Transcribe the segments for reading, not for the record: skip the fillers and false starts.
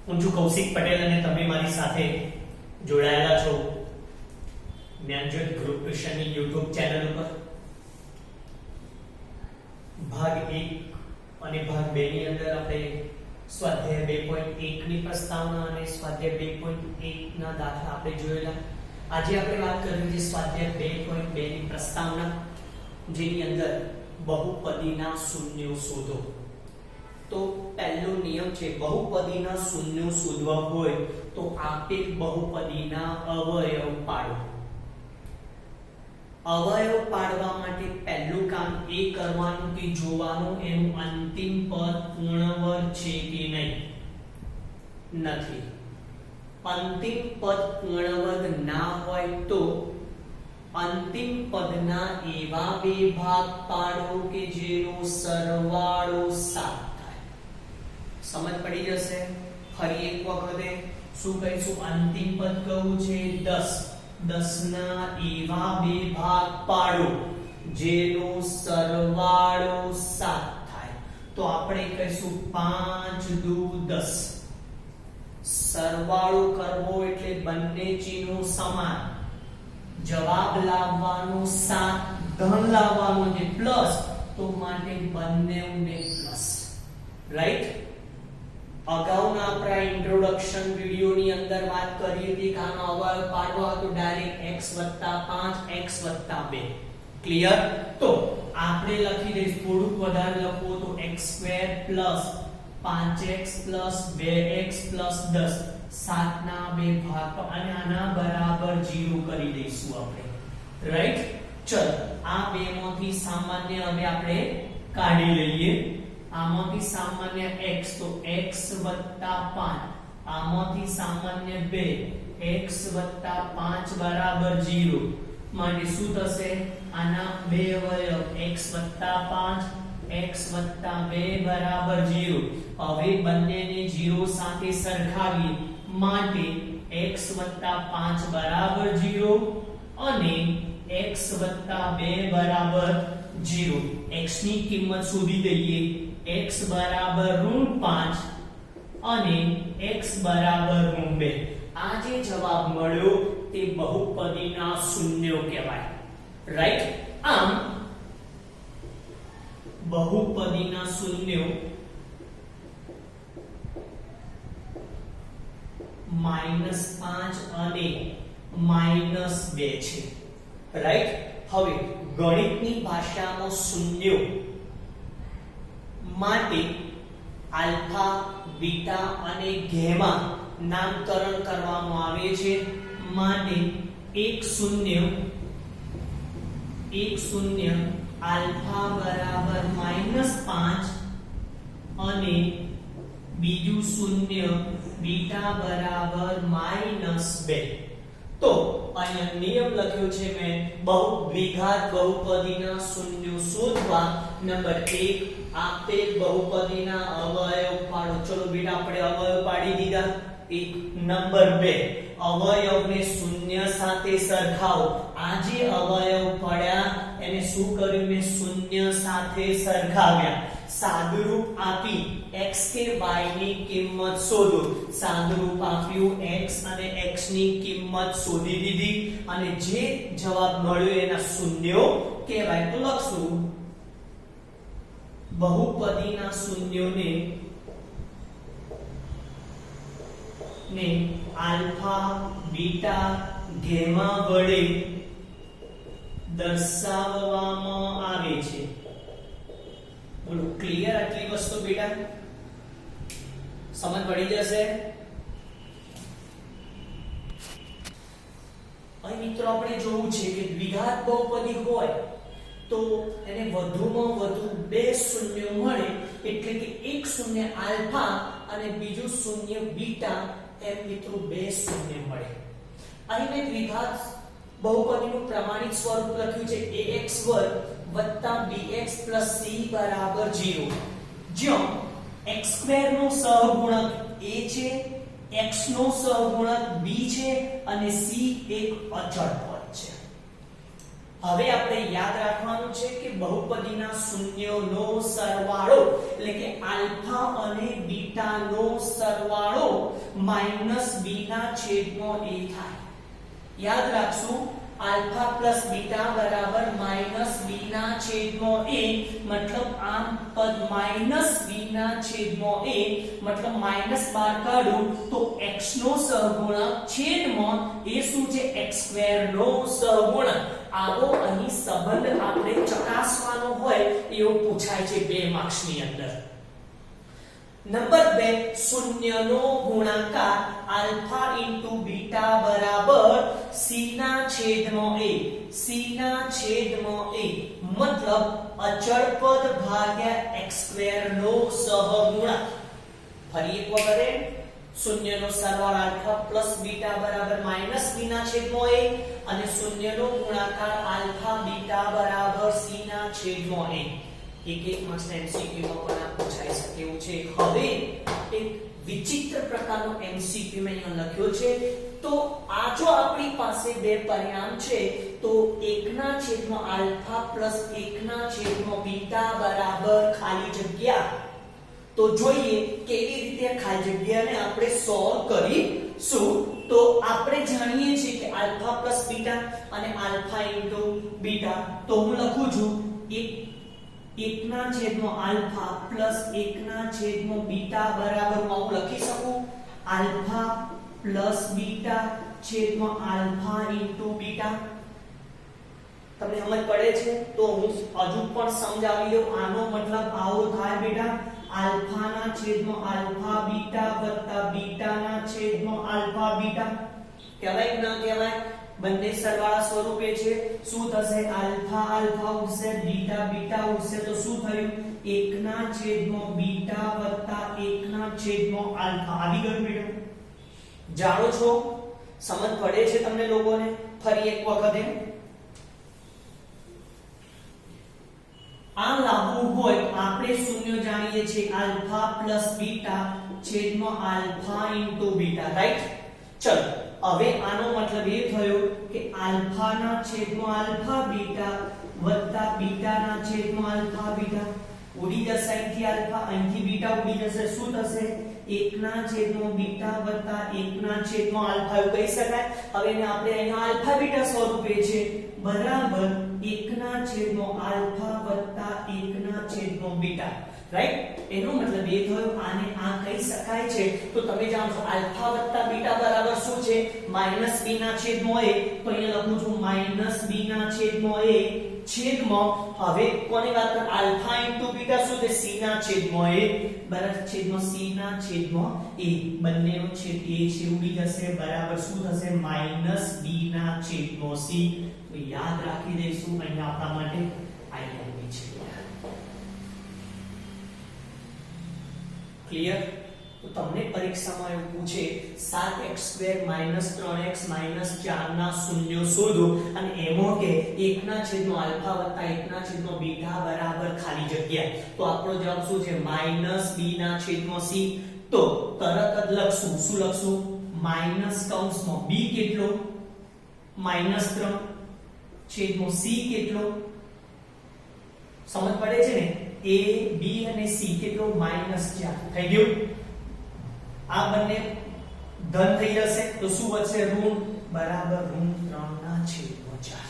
હું છું કૌશિક પટેલ અને તમે મારી સાથે જોડાયેલા છો જ્ઞાનજ્યોત ગ્રુપ ટ્યુશનની YouTube ચેનલ ઉપર. ભાગ 1 અને ભાગ 2 ની અંદર આપણે સ્વાધ્યાય 2.1 ની પ્રસ્તાવના અને સ્વાધ્યાય 2.1 ના દાખલા આપણે જોયેલા. આજે આપણે વાત કરવી છે સ્વાધ્યાય 2.2 ની પ્રસ્તાવના, જેની અંદર બહુપદીના શૂન્યો શોધો. તો પહેલો નિયમ છે, બહુપદીના શૂન્યો શોધવા હોય તો આપેલ બહુપદીના અવયવ પાડો. અવયવ પાડવા માટે પહેલું કામ એ કરવાનું કે જોવાનું એનું અંતિમ પદ પૂર્ણવર્ગ છે કે નહીં. નથી. અંતિમ પદ પૂર્ણવર્ગ ના હોય તો અંતિમ પદના એવા બે ભાગ પાડો કે જેનો સરવાળો 7 થાય. સમજ પડી જશે. ફરી એક વખતે શું કહીશું? અંતિમ પદ કયું છે? 10. 10 ના એવા બે ભાગ પાડો જેનો સરવાળો 7 થાય. તો આપણે કહીશું 5 દુ 10. સરવાળો કરવો એટલે બંને ચિહ્નો સમાન. જવાબ લાવવાનો 7, ધન લાવવાનો છે પ્લસ, તો માટે બંનેને પ્લસ. રાઈટ? અગાઉના આપણા ઇન્ટ્રોડક્શન વિડિયોની અંદર વાત કરી હતી કે આનો અવયવ પાડવો હોય તો ડાયરેક્ટ x + 5 x + 2. ક્લિયર? તો આપણે લખી દઈશું, થોડુંક વધારે લખવું તો x² + 5x + 2x + 10. 7 ના બે ભાગ અને આના બરાબર 0 કરી દઈશું આપણે. રાઈટ? ચલો આ બે માંથી સામાન્ય હવે આપણે કાઢી લઈએ. આમાંથી સામાન્ય x તો x + 5, આમાંથી સામાન્ય 2 x + 5 બરાબર 0. માટે શું થશે? આના બે અવયવ x + 5 x + 2 બરાબર 0. હવે બંનેને 0 સાથે સરખાવીએ માટે x + 5 બરાબર 0 અને x + 2 બરાબર 0. x ની કિંમત શોધી દઈએ. x બરાબર √5 અને x બરાબર √2. આ જે જવાબ મળ્યો તે બહુપદીના શૂન્યો કહેવાય. રાઈટ? આમ બહુપદીના શૂન્યો -5 અને -2 છે. રાઈટ? હવે ગણિતની ભાષામાં શૂન્યો માટે આલ્ફા, બીટા અને ગેમા નામકરણ કરવામાં આવે છે. માટે એક શૂન્ય આલ્ફા બરાબર -5 અને બીજું શૂન્ય બીટા બરાબર -2. તો અહીંયા નિયમ લખ્યો છે મેં, દ્વિઘાત બહુપદીના શૂન્યો શોધવા. નંબર 1, આપેલ બહુપદીના અવયવ પાડો. ચલો બેટા આપણે અવયવ પાડી દીધા. એક નંબર 2, અવયવને શૂન્ય સાથે સરખાવો. આ જે અવયવ પડ્યા એને શું કર્યું? મેં શૂન્ય સાથે સરખાવ્યા. સાદુરૂપ આપી x કે y ની કિંમત શોધો. સાદુરૂપ આપ્યું, x અને x ની કિંમત શોધી દીધી અને જે જવાબ મળ્યો એના શૂન્યો કહેવાય. તો લખશું બહુપદીના શૂન્યોને આલ્ફા, બીટા, ગેમા વડે દર્શાવવામાં આવે છે. બોલો ક્લિયર? આટલી વસ્તુ બેટા સમજ પડી જશે. અહીં મિત્રો આપણે જોવું છે કે દ્વિઘાત બહુપદી હોય તો એને વધુમાં વધુ બે શૂન્યો મળે, એટલે કે એક શૂન્ય આલ્ફા અને બીજું શૂન્ય બીટા, એમ મિત્રો બે શૂન્ય મળે. અહીં મેં દ્વિઘાત બહુપદીનું પ્રમાણિત સ્વરૂપ લખ્યું છે ax² + bx + c બરાબર 0. જ્યાં x² નો સહગુણક a છે, x નો સહગુણક b છે અને c એક અચળ પદ છે. હવે આપણે યાદ રાખવાનું છે કે બહુપદીના શૂન્યનો સરવાળો એટલે કે આલ્ફા અને બીટાનો સરવાળો -b ના છેદમાં a થાય. યાદ રાખશું આલ્ફા પ્લસ બીટા બરાબર -b ના છેદમાં a, મતલબ આમ પદ -b ના છેદમાં a, મતલબ -12 કાઢું તો x નો સહગુણક છેદમાં a શું છે x² નો સહગુણક. આવો અહીં સંબંધ આપણે ચકાસવાનો હોય એવો પૂછાય છે 2 માર્ક્સ ની અંદર. નંબર 2 શૂન્યનો ગુણાકાર આલ્ફા ઇન્ટુ બીટા બરાબર c ના છેદમાં a. c ના છેદમાં a મતલબ અચળ પદ ભાગ્યા x² નો સહગુણક. ફરી એક વખત શૂન્યનો સરવાળો આલ્ફા પ્લસ બીટા બરાબર -b ના છેદમાં a અને શૂન્યનો ગુણાકાર આલ્ફા બીટા બરાબર c ના છેદમાં a. એક માર્ક્સ એમસીક્યુ માં પણ પૂછાઈ શકે એવું છે. હવે એક વિચિત્ર પ્રકારનો એમસીક્યુ મેં અહીંયા લખ્યો છે. તો આ જો આપણી પાસે બે પરિણામ છે તો 1 ના છેદમાં આલ્ફા પ્લસ 1 ના છેદમાં બીટા બરાબર ખાલી જગ્યા. તો જોઈએ કેવી રીતે ખાલી જગ્યાને આપણે સોલ્વ કરીશું. તો આપણે જાણીએ છીએ કે આલ્ફા પ્લસ બીટા અને આલ્ફા ઇન્ટુ બીટા. તો હું લખું છું 1 ના છેદમાં આલ્ફા પ્લસ 1 ના છેદમાં બીટા બરાબર હું લખી શકું આલ્ફા પ્લસ બીટા છેદમાં આલ્ફા ઇન્ટુ બીટા. તમને સમજ પડે છે? તો હું હજુ પણ સમજાવી દઉં. આનો મતલબ આવો થાય બેટા આલ્ફા ના છેદમાં આલ્ફા બીટા વત્તા બીટા ના છેદમાં આલ્ફા બીટા. કહેવાય કે ના કહેવાય? બંને સરવાળા સ્વરૂપે છે. શું થશે? આલ્ફા આલ્ફા ઉડશે, બીટા બીટા ઉડશે. તો શું થયું? 1 ના છેદમાં બીટા વત્તા 1 ના છેદમાં આલ્ફા. આવી ગયું બેટા? જાણો છો? સમજ પડે છે તમને લોકોને? ફરી એક વખત આ લાવવું હોય આપણે શૂન્ય જાણીએ છીએ આલ્ફા પ્લસ બીટા છેદમાં આલ્ફા ઇન્ટુ બીટા. રાઈટ? ચલો હવે આનો મતલબ એ થયો કે આલ્ફા ના છેદમાં આલ્ફા બીટા વત્તા બીટા ના છેદમાં આલ્ફા બીટા. ઉડી જશે અહીંથી આલ્ફા, અહીંથી બીટા ઉડી જશે. શું થશે? 1 ના છેદમાં બીટા વત્તા 1 ના છેદમાં આલ્ફા એવું કહી શકાય. હવે એને આપણે અહીંયા આલ્ફા બીટા સ્વરૂપે છે બરાબર 1 ના છેદમાં આલ્ફા વત્તા 1 ના છેદમાં બીટા. રાઈટ? એનો મતલબ એ થયો આને આ કહી શકાય છે. તો તમે જાણો છો આલ્ફા વત્તા બીટા બરાબર શું છે? -b ના છેદમાં a. તો અહીંયા લખું છું -b ના છેદમાં a છેદમાં હવે કોની વાત કર આલ્ફા ઇન્ટુ બીટા શું છે? c ના છેદમાં a બરાબર છેદમાં c ના છેદમાં a. બંનેનો છેદ a છે ઉડી જશે બરાબર શું થશે? -b ના છેદમાં c. તો યાદ રાખી દઈશું અહીંયા આપણા માટે આઈ છે. ક્લિયર? તો તમને પરીક્ષામાં એવું પૂછે 7x² -3x -4 ના શૂન્ય શોધો અને એમાં કે 1 ના છેદમાં આલ્ફા વત્તા 1 ના છેદમાં બીટા બરાબર ખાલી જગ્યા. તો આપણો જવાબ શું છે? -b ના છેદમાં c. તો તરત જ લખશું. શું લખશું? માઈનસ કૌંસમાં b કેટલો? -3 છેદમાં c કેટલો? સમજ પડે છે ને? a b અને c કેટલો? -4. થઈ ગયું? આ બંને ધન થઈ જશે તો શું વધશે? ઋણ બરાબર ઋણ 3 ના છેદમાં 4.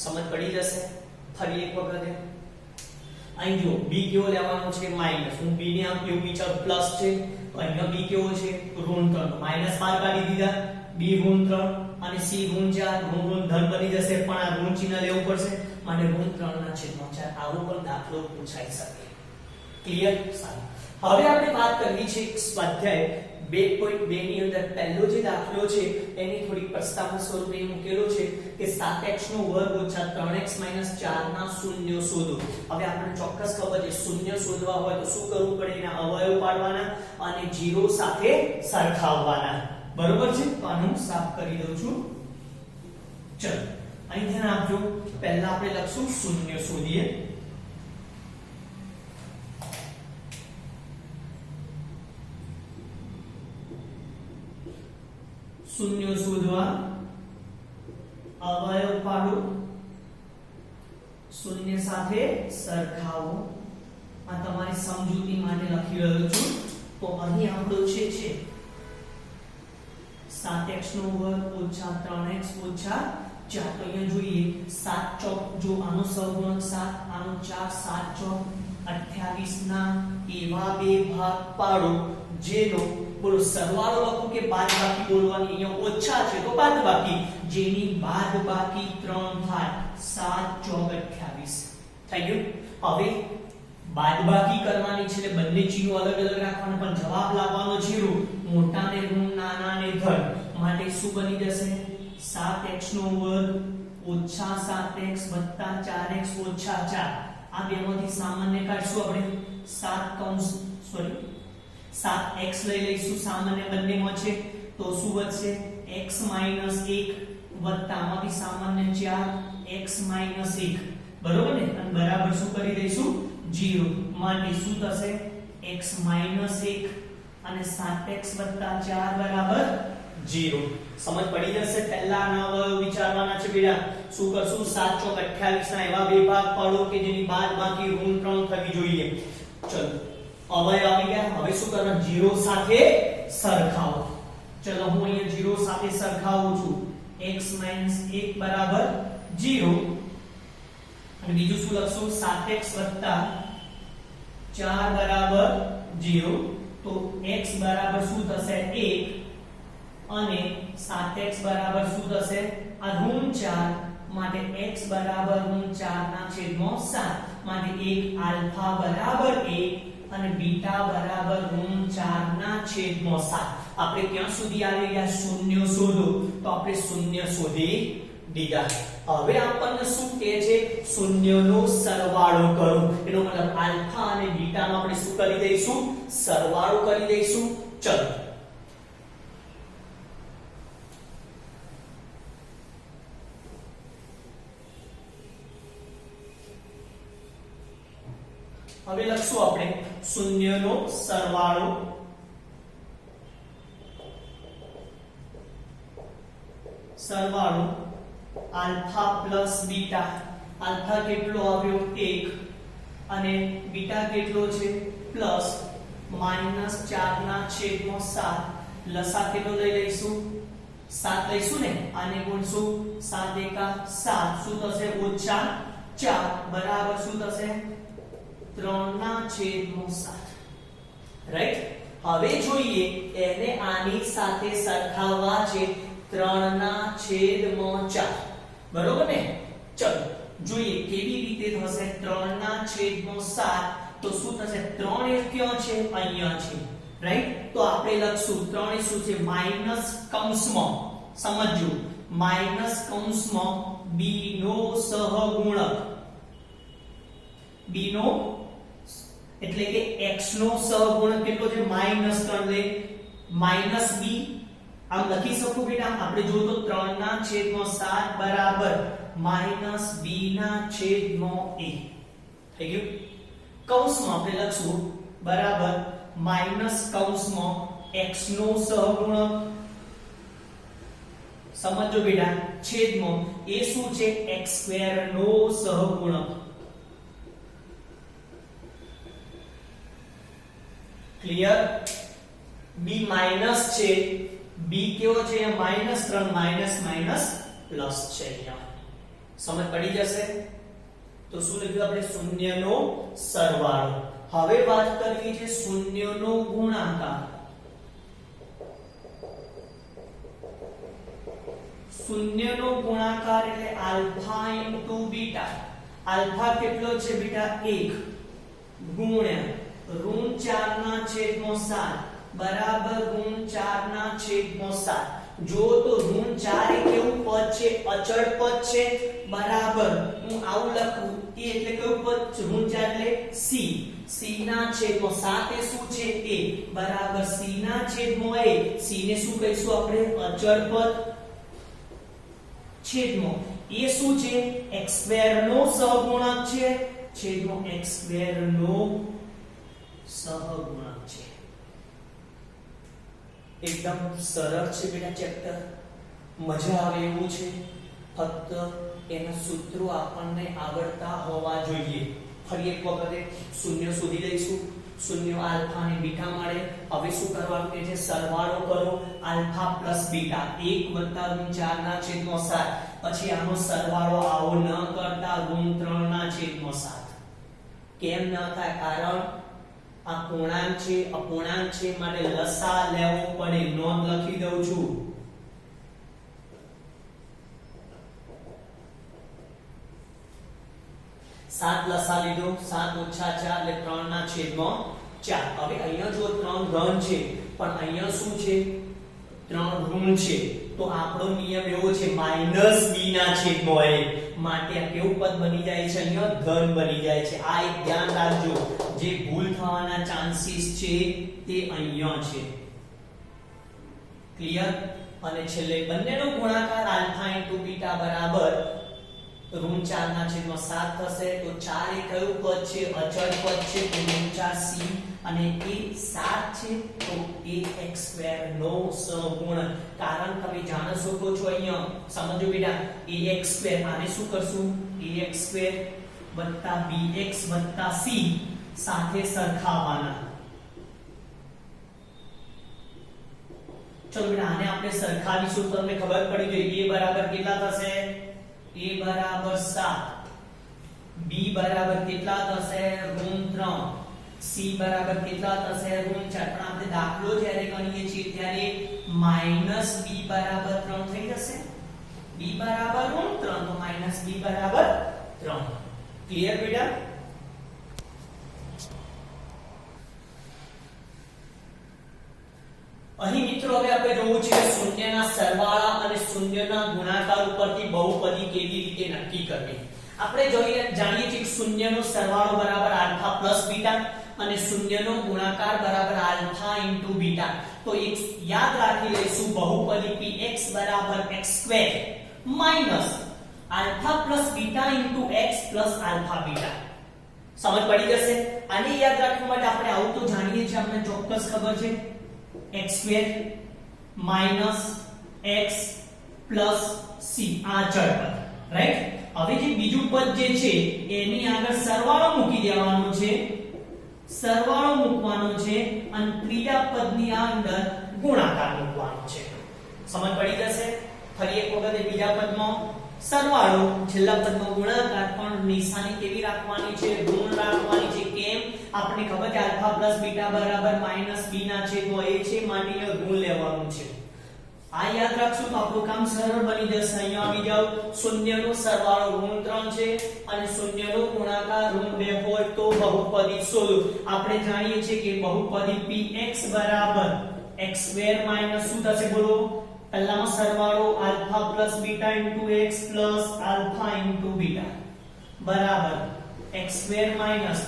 સમજ પડી જશે? ફરી એક વખત અહીં જો b કેવો લેવાનો છે? માઈનસ. હું b ને આમ કેવું વિચાર પ્લસ છે તો અહીંયા b કેવો છે? ઋણ 3. -12 કાઢી દીધા. b ઋણ 3 અને c ઋણ 4. ઋણ ધન બની જશે પણ આ ઋણ ચિહ્ન લેવું પડશે માટે ઋણ 3 ના છેદમાં 4. આવો પણ દાખલો પૂછાઈ શકે. ક્લિયર? સારું. હવે આપણે વાત કરવી છે સ્વાધ્યાય 2.2 ની અંદર પહેલો જે દાખલો છે એની થોડી પ્રસ્તાવના સ્વરૂપે મૂકેલો છે કે 7x નો વર્ગ ઓછા 3x 4 ના શૂન્ય શોધો. હવે આપણે ચોક્કસ ખબર છે શૂન્ય શોધવા હોય તો શું કરવું પડે? એના અવયવ પાડવાના અને 0 સાથે સરખાવવાના. બરોબર છે? તો આને હું સાફ કરી દઉં છું. ચલો અહીં ધ્યાન આપજો. પહેલા આપણે લખશું શૂન્ય શોધીએ. શૂન્ય શોધવા અવયવ પાડો શૂન્ય સાથે સરખાવો. આ તમારી સમજૂતી માટે લખી રહ્યો છું. તો અહીં આપણો છે 7x નો વર્ગ ઓછા 3x ઓછા 4. તો અહીંયા જોઈએ 7 ચોક, જો આનો સહગુણક 7, આનો 4, 7 ચોક 28 ના એવા બે ભાગ પાડો જેનો બોલો સરવાળો લખો કે બાદબાકી બોલવાની. અહીંયા ઓછા છે તો બાદબાકી, જેની બાદબાકી 3 થાય. 7 ચોક 28 થઈ ગયું. હવે બાદબાકી કરવાની છે એટલે બંને ચિહ્નો અલગ અલગ રાખવાના, પણ જવાબ લાવવાનો છે મોટાને ઋણ નાનાને ધન. માટે શું બની જશે? 7x નો વર્ગ ઓછા 7x વત્તા 4x ઓછા 4. આ બેમાંથી સામાન્ય કાઢશું આપણે. 7x લઈ લઈશું સામાન્ય બંનેમાં છે તો શું વધશે? x - 1 વત્તા આમાંથી સામાન્ય 4x - 1. બરોબર ને? અને બરાબર શું કરી દઈશું? 0. માટે શું થશે? x - 1 અને 7x વત્તા 4 બરાબર 0. સમજ પડી જશે. પહેલા આના વિચારવાના છે બેટા. શું કરશું? 7 ચોક 28 ના એવા બે ભાગ પાડો કે જેની બાદબાકી ઋણ 3 થવી જોઈએ. ચલો હવે આવી ગયા. હવે શું કરવાનું? 0 સાથે સરખાવો. ચલો હું અહીંયા 0 સાથે સરખાવું છું. x - 1 બરાબર 0 અને બીજું શું લખશું? 7x વત્તા 4 બરાબર 0. તો x બરાબર શું થશે? 1 અને 7x બરાબર શું થશે? આ ઋણ 4 માટે x બરાબર ઋણ 4 ના છેદમાં 7. માટે 1 આલ્ફા બરાબર 1 અને બીટા બરાબર ઋણ 4 ના છેદમાં 7. આપણે ક્યાં સુધી આવી ગયા? શૂન્ય શોધો. તો આપણે શૂન્ય શોધી દીધા. હવે આપણને શું કહે છે? શૂન્યનો સરવાળો કરો. એનો મતલબ આલ્ફા અને બીટાનો આપણે શું કરી દઈશું? સરવાળો કરી દઈશું. ચલો હવે લખશું આપણે શૂન્યનો સરવાળો આલ્ફા પ્લસ બીટા. આલ્ફા કેટલો આવ્યો? 1 અને બીટા કેટલો છે? પ્લસ -4 ના છેદમાં 7. લસા કેટલો લઈ લઈશું? 7 લઈશું ને. આને ગુણશું 7 એકા 7. શું થશે? ઓછા 4 બરાબર શું થશે? 3 ના છેદમાં 7. રાઈટ. હવે જોઈએ એને આની સાથે સરખાવવા છે. 3 ના છેદમાં 4. બરોબર ને? ચલો જોઈએ કેવી રીતે થશે. 3 ના છેદમાં 7 તો શું થશે? 3 એ ક્યાં છે? અહીંયા છે. રાઈટ. તો આપણે લખશું 3 એ શું છે? માઈનસ કૌંસમાં. સમજો માઈનસ કૌંસમાં b નો સહગુણક. b નો એટલે કે x નો સહગુણક કેટલો છે? -3 લે -b. આમ લખી શકું બેટા. આપણે જો તો 3 ના છેદમાં 7 બરાબર -b ના છેદમાં a થઈ ગયું. કૌંસમાં આપણે લખશું બરાબર માઈનસ કૌંસમાં x નો સહગુણક. સમજો બેટા છેદમાં એ શું છે? x² નો સહગુણક. ક્લિયર? b માઈનસ છે. b કેવો છે? -3 માઈનસ માઈનસ પ્લસ છે. અહીંયા સમજ પડી જશે. તો શું લખ્યું આપણે? શૂન્યનો સરવાળો. હવે વાત કરવી છે શૂન્યનો ગુણાકાર. શૂન્યનો ગુણાકાર એટલે આલ્ફા ઇન્ટુ બીટા. આલ્ફા કેટલો છે બેટા? 1 ગુણ્યા ઋણ 4 ના છેદમાં 7 બરાબર ઋણ 4 ના છેદમાં 7. જો તો ઋણ 4 એ કેવું પદ છે? અચળ પદ છે. બરાબર હું આવું લખું એ એટલે કેવું પદ? ઋણ 4 એટલે c. c ના છેદમાં 7 એ શું છે? a બરાબર c ના છેદમાં a. c ને શું કહીશું આપણે? અચળ પદ. છેદમાં એ શું છે? x² નો સહગુણક છે. છેદમાં x² નો સહગુણક છે. એકદમ સરળ છે બેટા ચેપ્ટર. મજા આવે એવું છે. ફક્ત એના સૂત્રો આપણને આવડતા હોવા જોઈએ. ફરી એક વખતે શૂન્ય શોધી લઈશું. શૂન્ય આલ્ફા અને બીટા મળે. હવે શું કરવાનું કે છે સરવાળો કરો આલ્ફા પ્લસ બીટા 1 + ઋણ 4 ના છેદમાં 7. પછી આનો સરવાળો આવો ન કરતા ઋણ 3 ના છેદમાં 7. કેમ ન થાય? કારણ આ પૂર્ણાંક છે અપૂર્ણાંક છે માટે લસા લેવો પડે. નોંધ લખી દઉં છું. 7 લસા લીધો. 7 - 4 એટલે 3 ના છેદમાં 4. હવે અહીંયા જો 3 ધન છે પણ અહીંયા શું છે 3 ઋણ છે. તો આપણો નિયમ એવો છે -b ના છેદમાં a. માટે આ કેવું પદ બની જાય છે? અહીંયા ધન બની જાય છે. આ એક ધ્યાન રાખજો. જે ભૂલ થવાના ચાન્સીસ છે તે અહીંયા છે. ક્લિયર? અને છેલ્લે બંનેનો ગુણાકાર આલ્ફા * બીટા બરાબર ઋણ 4 ના છેદમાં 7 થશે. તો 4 એ કયું પદ છે? અચળ પદ છે. તો ઋણ 4c અને એ 7 છે તો ax² નો સહગુણક. કારણ તમે જાણી શકો છો અહીંયા સમજો બેટા ax² આને શું કરશું? ax² + bx + c સાથે સરખાવવાના. ચલો બેટા આને આપણે સરખાવીશું તો તમને ખબર પડી જાય. a બરાબર કેટલા થશે? a બરાબર 7. b બરાબર કેટલા થશે? ઋણ 3. c બરાબર કેટલા થશે? ઋણ 4. પણ આપણે દાખલો જ્યારે ગણીએ છીએ ત્યારે -b બરાબર 3 થઈ જશે. b બરાબર ઋણ 3 તો -b બરાબર 3. ક્લિયર બેટા? અહીં મિત્રો હવે આપણે જોવું છે કે શૂન્યના સરવાળા અને શૂન્યના ગુણાકાર ઉપરથી બહુપદી કેવી રીતે નક્કી કરવી. આપણે જાણીએ છીએ કે શૂન્યનો સરવાળો બરાબર આલ્ફા પ્લસ બીટા અને શૂન્યનો ગુણાકાર બરાબર આલ્ફા * બીટા. તો એક યાદ રાખી લઈશું બહુપદી px બરાબર x² minus alpha plus beta * x plus alpha beta. સમજ પડી જશે? આને યાદ રાખવા માટે આપણે આવું તો જાણીએ છીએ, આપણે ચોક્કસ ખબર છે x² minus x plus c આ અચળ પદ. રાઈટ? હવે જે બીજું પદ જે છે એની આગળ સરવાળો મૂકી દેવાનો છે. સરવાળો મૂકવાનો છે અને ત્રીજા પદની અંદર ગુણાકાર મૂકવાનો છે. સમજ પડી જશે? ફરી એક વખત બીજા પદમાં સરવાળો, છેલ્લા પદમાં ગુણાકાર. પણ નિશાની કેવી રાખવાની છે? ઋણ રાખવાની છે. કેમ? આપણને ખબર છે આલ્ફા પ્લસ બીટા બરાબર -b ના છેદમાં a છે માટે ઋણ લેવાનું છે. આ યાદ રાખશું તો આપણું કામ સરળ બની જશે. અહીંયા આવી જાવ. શૂન્યનો સરવાળો ઋણ 3 છે અને શૂન્યનો ગુણાકાર ઋણ 2 હોય તો બહુપદી શોધો. આપણે જાણીએ છીએ કે બહુપદી px બરાબર x² માઈનસ શું થશે બોલો? પહેલામાં સરવાળો alpha plus beta * x plus alpha * beta બરાબર x² માઈનસ